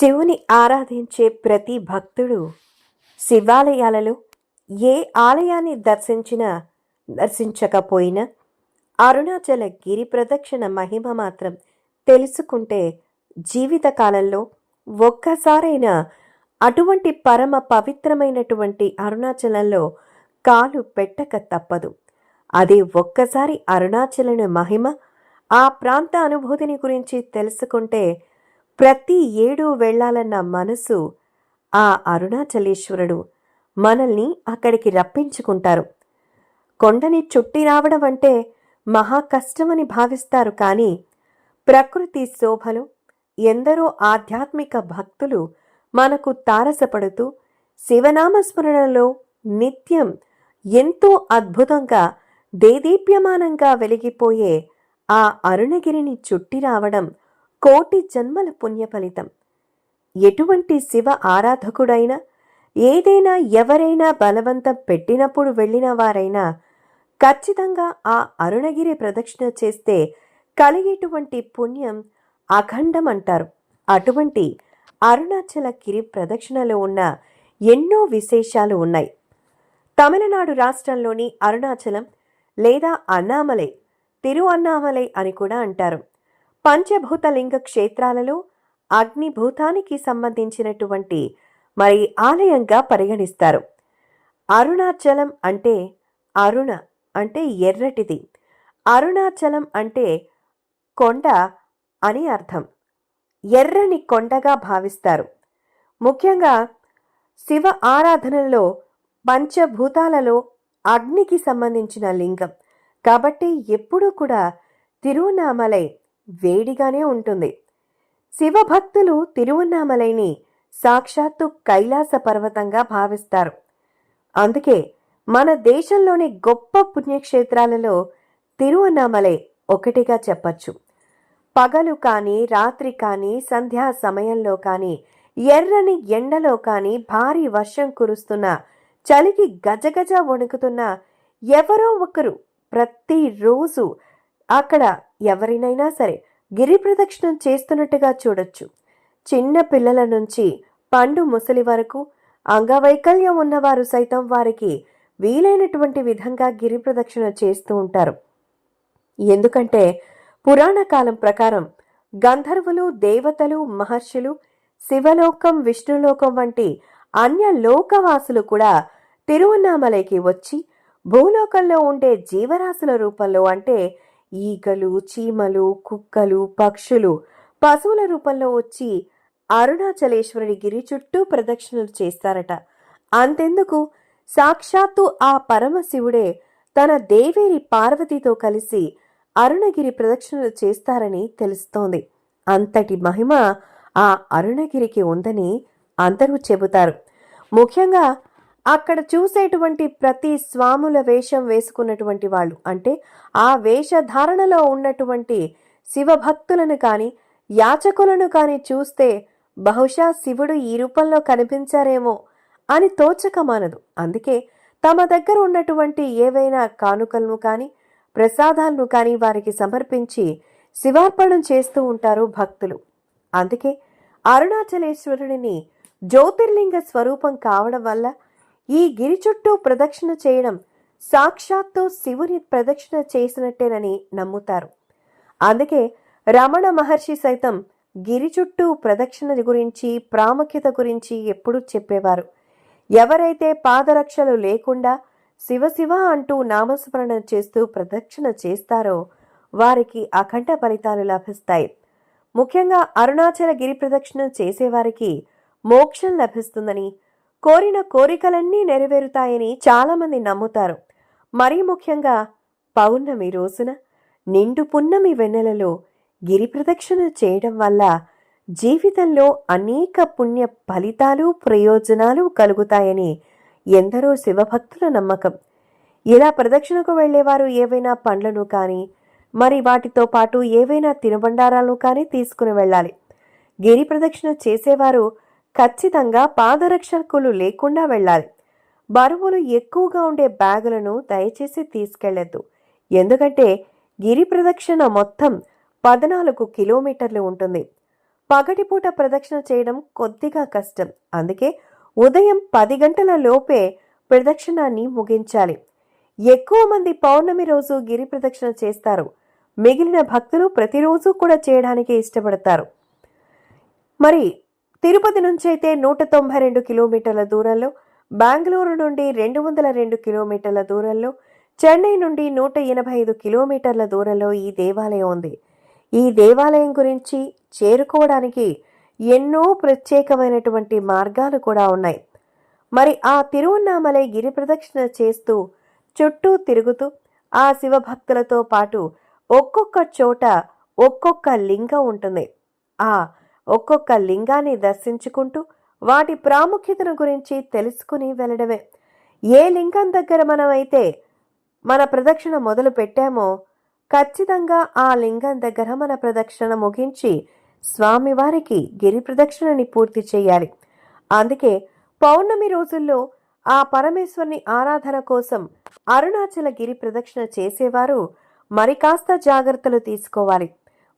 శివుని ఆరాధించే ప్రతి భక్తుడు శివాలయాలలో ఏ ఆలయాన్ని దర్శించకపోయినా అరుణాచల గిరి ప్రదక్షిణ మహిమ మాత్రం తెలుసుకుంటే జీవితకాలంలో ఒక్కసారైనా అటువంటి పరమ పవిత్రమైనటువంటి అరుణాచలంలో కాలు పెట్టక తప్పదు. అదే ఒక్కసారి అరుణాచలని మహిమ, ఆ ప్రాంత అనుభూతిని గురించి తెలుసుకుంటే ప్రతి ఏడు వెళ్ళాలన్న మనసు ఆ అరుణాచలేశ్వరుడు మనల్ని అక్కడికి రప్పించుకుంటారు. కొండని చుట్టి రావడం అంటే మహా కష్టమని భావిస్తారు. కానీ ప్రకృతి శోభలో ఎందరో ఆధ్యాత్మిక భక్తులు మనకు తారసపడుతూ శివనామస్మరణలో నిత్యం ఎంతో అద్భుతంగా దేదీప్యమానంగా వెలిగిపోయే ఆ అరుణగిరిని చుట్టి రావడం కోటి జన్మల పుణ్యఫలితం. ఎటువంటి శివ ఆరాధకుడైనా, ఏదైనా ఎవరైనా బలవంతం పెట్టినప్పుడు వెళ్ళిన వారైనా ఖచ్చితంగా ఆ అరుణగిరి ప్రదక్షిణ చేస్తే కలిగేటువంటి పుణ్యం అఖండం అంటారు. అటువంటి అరుణాచల గిరి ప్రదక్షిణలో ఉన్న ఎన్నో విశేషాలు ఉన్నాయి. తమిళనాడు రాష్ట్రంలోని అరుణాచలం లేదా అన్నామలై, తిరు అన్నామలై అని కూడా అంటారు. పంచభూత లింగ క్షేత్రాలలో అగ్నిభూతానికి సంబంధించినటువంటి మరి ఆలయంగా పరిగణిస్తారు. అరుణాచలం అంటే అరుణ అంటే ఎర్రటిది, అరుణాచలం అంటే కొండ అని అర్థం. ఎర్రని కొండగా భావిస్తారు. ముఖ్యంగా శివ ఆరాధనలో పంచభూతాలలో అగ్నికి సంబంధించిన లింగం కాబట్టి ఎప్పుడూ కూడా తిరువన్నామలై వేడిగానే ఉంటుంది. శివభక్తులు తిరువన్నామలైని సాక్షాత్తు కైలాస పర్వతంగా భావిస్తారు. అందుకే మన దేశంలోని గొప్ప పుణ్యక్షేత్రాలలో తిరువన్నామలై ఒకటిగా చెప్పచ్చు. పగలు కానీ, రాత్రి కానీ, సంధ్యా సమయంలో కానీ, ఎర్రని ఎండలో కానీ, భారీ వర్షం కురుస్తున్న, చలికి గజగజ వణుకుతున్న ఎవరో ఒకరు ప్రతిరోజు అక్కడ ఎవరినైనా సరే గిరి ప్రదక్షిణం చేస్తున్నట్టుగా చూడొచ్చు. చిన్న పిల్లల నుంచి పండు ముసలి వరకు అంగవైకల్యం ఉన్నవారు సైతం వారికి వీలైనటువంటి విధంగా గిరి ప్రదక్షిణ చేస్తూ ఉంటారు. ఎందుకంటే పురాణ కాలం ప్రకారం గంధర్వులు, దేవతలు, మహర్షులు, శివలోకం, విష్ణులోకం వంటి అన్య లోకవాసులు కూడా తిరువన్నామలైకి వచ్చి భూలోకంలో ఉండే జీవరాశుల రూపంలో అంటే ఈగలు, చీమలు, కుక్కలు, పక్షులు, పశువుల రూపంలో వచ్చి అరుణాచలేశ్వరుడి గిరి చుట్టూ ప్రదక్షిణలు చేస్తారట. అంతెందుకు, సాక్షాత్తు ఆ పరమశివుడే తన దేవేరి పార్వతితో కలిసి అరుణగిరి ప్రదక్షిణలు చేస్తారని తెలుస్తోంది. అంతటి మహిమ ఆ అరుణగిరికి ఉందని అందరూ చెబుతారు. ముఖ్యంగా అక్కడ చూసేటువంటి ప్రతి స్వాముల వేషం వేసుకున్నటువంటి వాళ్ళు అంటే ఆ వేషధారణలో ఉన్నటువంటి శివభక్తులను కానీ, యాచకులను కానీ చూస్తే బహుశా శివుడు ఈ రూపంలో కనిపించారేమో అని తోచక మానదు. అందుకే తమ దగ్గర ఉన్నటువంటి ఏవైనా కానుకలను కానీ, ప్రసాదాలను కానీ వారికి సమర్పించి శివార్పణం చేస్తూ ఉంటారు భక్తులు. అందుకే అరుణాచలేశ్వరుడిని జ్యోతిర్లింగ స్వరూపం కావడం వల్ల ఈ గిరి చుట్టూ ప్రదక్షిణ చేయడం సాక్షాత్తు శివుని ప్రదక్షిణ చేసినట్టేనని నమ్ముతారు. అందుకే రమణ మహర్షి సైతం గిరి చుట్టూ ప్రదక్షిణ గురించి, ప్రాముఖ్యత గురించి ఎప్పుడూ చెప్పేవారు. ఎవరైతే పాదరక్షలు లేకుండా శివ శివ అంటూ నామస్మరణ చేస్తూ ప్రదక్షిణ చేస్తారో వారికి అఖండ ఫలితాలు లభిస్తాయి. ముఖ్యంగా అరుణాచల గిరి ప్రదక్షిణ చేసేవారికి మోక్షం లభిస్తుందని, కోరిన కోరికలన్నీ నెరవేరుతాయని చాలామంది నమ్ముతారు. మరీ ముఖ్యంగా పౌర్ణమి రోజున నిండు పున్నమి వెన్నెలలో గిరి ప్రదక్షిణ చేయడం వల్ల జీవితంలో అనేక పుణ్య ఫలితాలు, ప్రయోజనాలు కలుగుతాయని ఎందరో శివభక్తుల నమ్మకం. ఇలా ప్రదక్షిణకు వెళ్లేవారు ఏవైనా పండ్లను కానీ, మరి వాటితో పాటు ఏవైనా తినుబండారాలను కానీ తీసుకుని వెళ్ళాలి. గిరి ప్రదక్షిణ చేసేవారు ఖచ్చితంగా పాదరక్షకులు లేకుండా వెళ్ళాలి. బరువులు ఎక్కువగా ఉండే బ్యాగులను దయచేసి తీసుకెళ్లొద్దు. ఎందుకంటే గిరి ప్రదక్షిణ మొత్తం 14 కిలోమీటర్లు ఉంటుంది. పగటిపూట ప్రదక్షిణ చేయడం కొద్దిగా కష్టం. అందుకే ఉదయం 10 గంటల లోపే ప్రదక్షిణాన్ని ముగించాలి. ఎక్కువ మంది పౌర్ణమి రోజు గిరి ప్రదక్షిణ చేస్తారు. మిగిలిన భక్తులు ప్రతిరోజు కూడా చేయడానికి ఇష్టపడతారు. మరి తిరుపతి నుంచి అయితే 192 కిలోమీటర్ల దూరంలో, బెంగళూరు నుండి 202 కిలోమీటర్ల దూరంలో, చెన్నై నుండి 185 కిలోమీటర్ల దూరంలో ఈ దేవాలయం ఉంది. ఈ దేవాలయం గురించి చేరుకోవడానికి ఎన్నో ప్రత్యేకమైనటువంటి మార్గాలు కూడా ఉన్నాయి. మరి ఆ తిరువన్నామలై గిరి ప్రదక్షిణ చేస్తూ చుట్టూ తిరుగుతూ ఆ శివభక్తులతో పాటు ఒక్కొక్క చోట ఒక్కొక్క లింగం ఉంటుంది. ఆ ఒక్కొక్క లింగాన్ని దర్శించుకుంటూ వాటి ప్రాముఖ్యతను గురించి తెలుసుకుని వెళ్ళడమే. ఏ లింగం దగ్గర మనమైతే మన ప్రదక్షిణ మొదలు పెట్టామో ఖచ్చితంగా ఆ లింగం దగ్గర మన ప్రదక్షిణ ముగించి స్వామివారికి గిరి ప్రదక్షిణని పూర్తి చేయాలి. అందుకే పౌర్ణమి రోజుల్లో ఆ పరమేశ్వరుని ఆరాధన కోసం అరుణాచల గిరి ప్రదక్షిణ చేసేవారు మరి కాస్త జాగ్రత్తలు తీసుకోవాలి.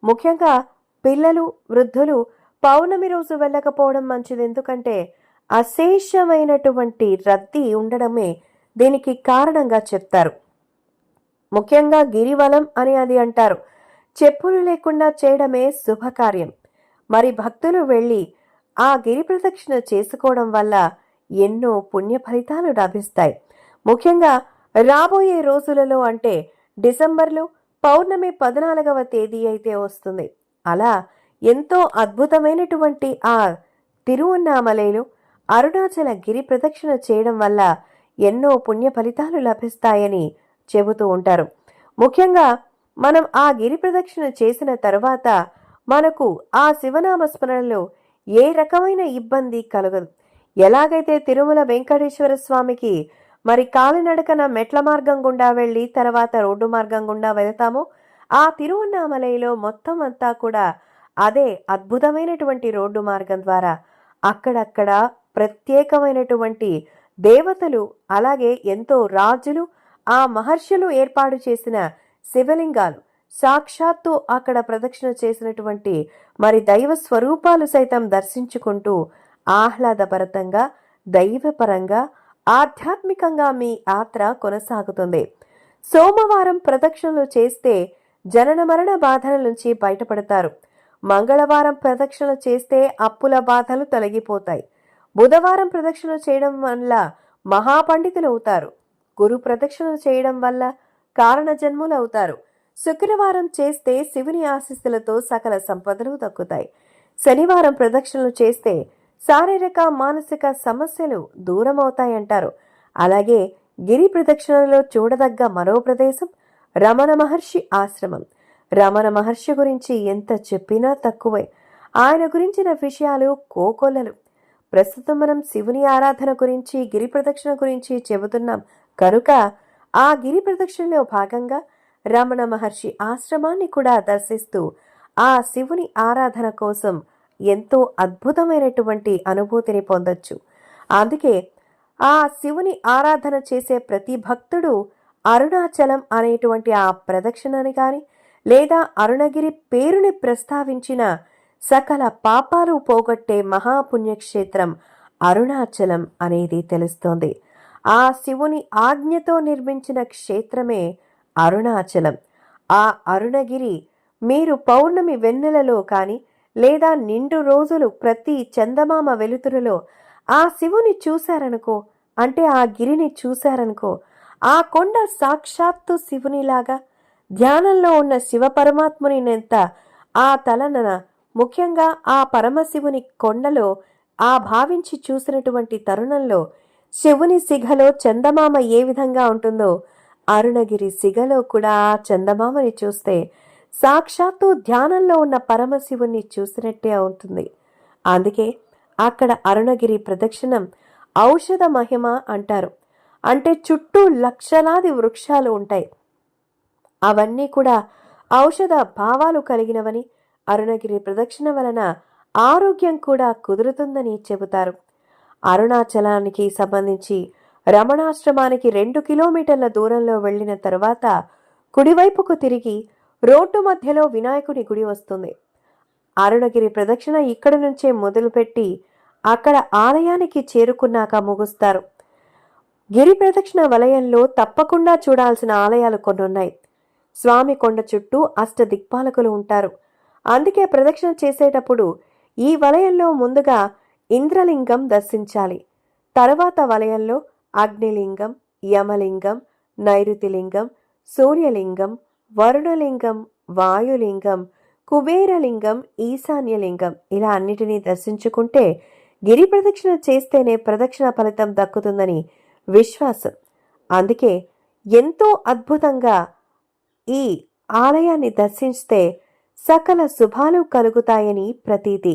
ముఖ్యంగా పిల్లలు, వృద్ధులు పౌర్ణమి రోజు వెళ్ళకపోవడం మంచిది. ఎందుకంటే అశేషమైనటువంటి రద్దీ ఉండడమే దీనికి కారణంగా చెప్తారు. ముఖ్యంగా గిరివలం అని అది అంటారు. చెప్పులు లేకుండా చేయడమే శుభకార్యం. మరి భక్తులు వెళ్ళి ఆ గిరి ప్రదక్షిణ చేసుకోవడం వల్ల ఎన్నో పుణ్య ఫలితాలు లభిస్తాయి. ముఖ్యంగా రాబోయే రోజులలో అంటే డిసెంబర్లో పౌర్ణమి 14వ తేదీ అయితే వస్తుంది. అలా ఎంతో అద్భుతమైనటువంటి ఆ తిరువన్నామలైలో అరుణాచల గిరి ప్రదక్షిణ చేయడం వల్ల ఎన్నో పుణ్య ఫలితాలు లభిస్తాయని చెబుతూ ఉంటారు. ముఖ్యంగా మనం ఆ గిరి ప్రదక్షిణ చేసిన తర్వాత మనకు ఆ శివనామ స్మరణలో ఏ రకమైన ఇబ్బంది కలగదు. ఎలాగైతే తిరుమల వెంకటేశ్వర స్వామికి మరి కాలినడకన మెట్ల మార్గం గుండా వెళ్ళి తర్వాత రోడ్డు మార్గం గుండా వెళతామో ఆ తిరువన్నామలైలో మొత్తం అంతా కూడా అదే అద్భుతమైనటువంటి రోడ్డు మార్గం ద్వారా అక్కడక్కడ ప్రత్యేకమైనటువంటి దేవతలు, అలాగే ఎంతో రాజులు, ఆ మహర్షులు ఏర్పాటు చేసిన శివలింగాలు, సాక్షాత్తు అక్కడ ప్రదక్షిణ చేసినటువంటి మరి దైవ స్వరూపాలు సైతం దర్శించుకుంటూ ఆహ్లాదభరితంగా, దైవపరంగా, ఆధ్యాత్మికంగా మీ యాత్ర కొనసాగుతుంది. సోమవారం ప్రదక్షిణలు చేస్తే జనన మరణ బాధల నుంచి బయటపడతారు. మంగళవారం ప్రదక్షిణ చేస్తే అప్పుల బాధలు తొలగిపోతాయి. బుధవారం ప్రదక్షిణ చేయడం వల్ల మహాపండితులు అవుతారు. గురు ప్రదక్షిణ చేయడం వల్ల కారణ జన్ములు అవుతారు. శుక్రవారం చేస్తే శివుని ఆశీస్సులతో సకల సంపదలు దక్కుతాయి. శనివారం ప్రదక్షిణలు చేస్తే శారీరక, మానసిక సమస్యలు దూరం అవుతాయంటారు. అలాగే గిరి ప్రదక్షిణలో చూడదగ్గ మరో ప్రదేశం రమణ మహర్షి ఆశ్రమం. రమణ మహర్షి గురించి ఎంత చెప్పినా తక్కువే. ఆయన గురించిన విషయాలు కోకొల్లలు. ప్రస్తుతం మనం శివుని ఆరాధన గురించి, గిరి ప్రదక్షిణ గురించి చెబుతున్నాం కనుక ఆ గిరి ప్రదక్షిణలో భాగంగా రమణ మహర్షి ఆశ్రమాన్ని కూడా దర్శిస్తూ ఆ శివుని ఆరాధన కోసం ఎంతో అద్భుతమైనటువంటి అనుభూతిని పొందొచ్చు. అందుకే ఆ శివుని ఆరాధన చేసే ప్రతి భక్తుడు అరుణాచలం అనేటువంటి ఆ ప్రదక్షిణని కానీ లేదా అరుణగిరి పేరుని ప్రస్తావించిన సకల పాపాలు పోగొట్టే మహాపుణ్యక్షేత్రం అరుణాచలం అనేది తెలుస్తోంది. ఆ శివుని ఆజ్ఞతో నిర్మించిన క్షేత్రమే అరుణాచలం. ఆ అరుణగిరి మీరు పౌర్ణమి వెన్నెలలో కానీ లేదా నిండు రోజులు ప్రతి చందమామ వెలుతురులో ఆ శివుని చూశారనుకో, అంటే ఆ గిరిని చూశారనుకో, ఆ కొండ సాక్షాత్తు శివునిలాగా ధ్యానంలో ఉన్న శివ పరమాత్మునినంత ఆ తలనన, ముఖ్యంగా ఆ పరమశివుని కొండలో ఆ భావించి చూసినటువంటి తరుణంలో శివుని సిగలో చందమామ ఏ విధంగా ఉంటుందో అరుణగిరి సిగలో కూడా ఆ చందమామని చూస్తే సాక్షాత్తు ధ్యానంలో ఉన్న పరమశివుణ్ణి చూసినట్టే అవుతుంది. అందుకే అక్కడ అరుణగిరి ప్రదక్షిణం ఔషధ మహిమ అంటారు. అంటే చుట్టూ లక్షలాది వృక్షాలు ఉంటాయి. అవన్నీ కూడా ఔషధ భావాలు కలిగినవని, అరుణగిరి ప్రదక్షిణ వలన ఆరోగ్యం కూడా కుదురుతుందని చెబుతారు. అరుణాచలానికి సంబంధించి రమణాశ్రమానికి 2 కిలోమీటర్ల దూరంలో వెళ్లిన తరువాత కుడివైపుకు తిరిగి రోడ్డు మధ్యలో వినాయకుడి గుడి వస్తుంది. అరుణగిరి ప్రదక్షిణ ఇక్కడి నుంచే మొదలుపెట్టి అక్కడ ఆలయానికి చేరుకున్నాక ముగుస్తారు. గిరి ప్రదక్షిణ వలయంలో తప్పకుండా చూడాల్సిన ఆలయాలు కొన్నున్నాయి. స్వామి కొండ చుట్టూ అష్టదిక్పాలకులు ఉంటారు. అందుకే ప్రదక్షిణ చేసేటప్పుడు ఈ వలయంలో ముందుగా ఇంద్రలింగం దర్శించాలి. తరువాత వలయంలో అగ్నిలింగం, యమలింగం, నైరుతిలింగం, సూర్యలింగం, వరుణలింగం, వాయులింగం, కుబేరలింగం, ఈశాన్యలింగం ఇలా అన్నిటినీ దర్శించుకుంటే గిరి ప్రదక్షిణ చేస్తేనే ప్రదక్షిణ ఫలితం దక్కుతుందని విశ్వాసం. అందుకే ఎంతో అద్భుతంగా ఈ ఆలయాన్ని దర్శిస్తే సకల శుభాలు కలుగుతాయని ప్రతీతి.